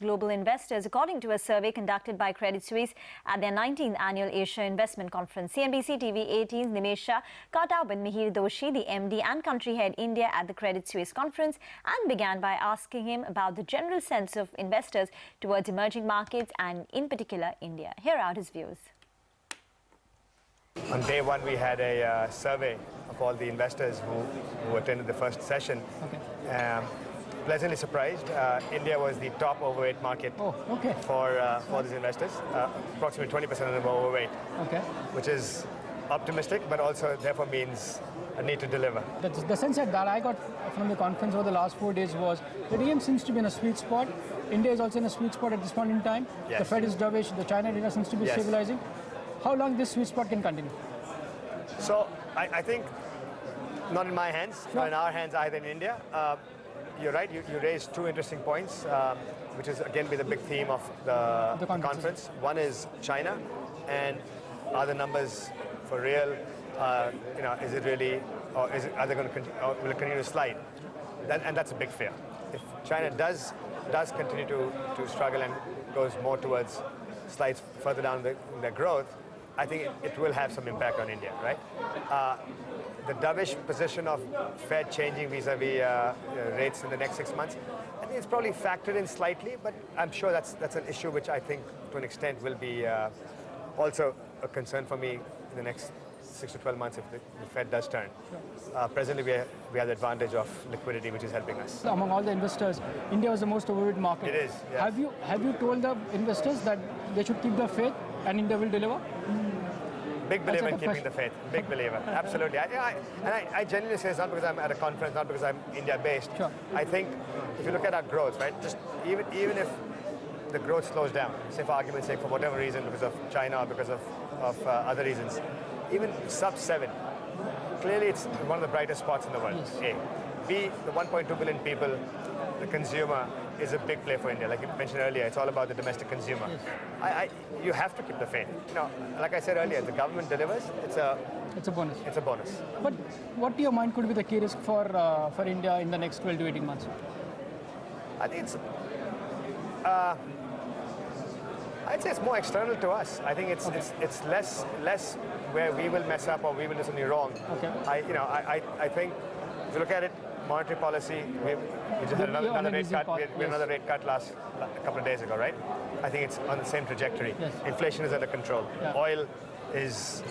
global investors, according to a survey conducted by Credit Suisse at their 19th annual Asia Investment Conference. CNBC TV 18's Nimesh Shah caught up with Mihir Doshi, the MD and country head India at the Credit Suisse conference, and began by asking him about the general sense of investors towards emerging markets and, in particular, India. Here are his views. On day one, we had a survey of all the investors who attended the first session. Okay. Pleasantly surprised, India was the top overweight market for these investors. Approximately 20% of them were overweight, which is optimistic, but also therefore means a need to deliver. The sense that I got from the conference over the last 4 days was the EM seems to be in a sweet spot. India is also in a sweet spot at this point in time. Yes. The Fed is dovish. The China data seems to be stabilizing. How long this sweet spot can continue? So I think not in my hands, not in our hands either in India. You're right, you raised two interesting points, which is again be the big theme of the conference. One is China, and are the numbers for real? Is it really, or are they going to continue, or will it continue to slide? And that's a big fear. If China does continue to struggle and goes more towards slides further down their growth, I think it will have some impact on India, right? The dovish position of Fed changing vis-a-vis rates in the next 6 months, I think it's probably factored in slightly, but I'm sure that's an issue which I think to an extent will be also a concern for me in the next 6 to 12 months if the Fed does turn. Sure. Presently, we have the advantage of liquidity, which is helping us. Among all the investors, India was the most overweight market. It is, yes. Have you told the investors that they should keep the faith and India will deliver? Big believer in keeping the faith. Big believer. Absolutely. I genuinely say it's not because I'm at a conference, not because I'm India-based. Sure. I think if you look at our growth, right, just even if the growth slows down, say for argument's sake, for whatever reason, because of China or because of other reasons, even sub-7, clearly it's one of the brightest spots in the world, yes. A. B, the 1.2 billion people, the consumer is a big play for India. Like you mentioned earlier, it's all about the domestic consumer. Yes. You have to keep the faith. Like I said earlier, the government delivers, it's a bonus. It's a bonus. But what to your mind could be the key risk for India in the next 12 to 18 months? I think it's I'd say it's more external to us. I think it's less where we will mess up or we will do something wrong. Okay. I think if you look at it, monetary policy, we just had another rate cut. We had another rate cut a couple of days ago, right? I think it's on the same trajectory. Yes. Inflation is under control. Yeah. Oil is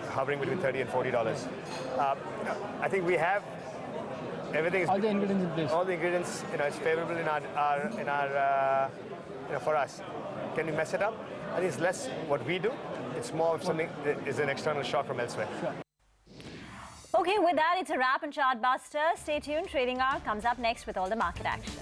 hovering between $30 and $40. I think we have everything. All the ingredients in place. All the ingredients, it's favorable in our for us. Can we mess it up? I think it's less what we do. It's more of something that is an external shock from elsewhere. Sure. Okay, with that, it's a wrap on Chartbuster. Stay tuned. Trading Hour comes up next with all the market action.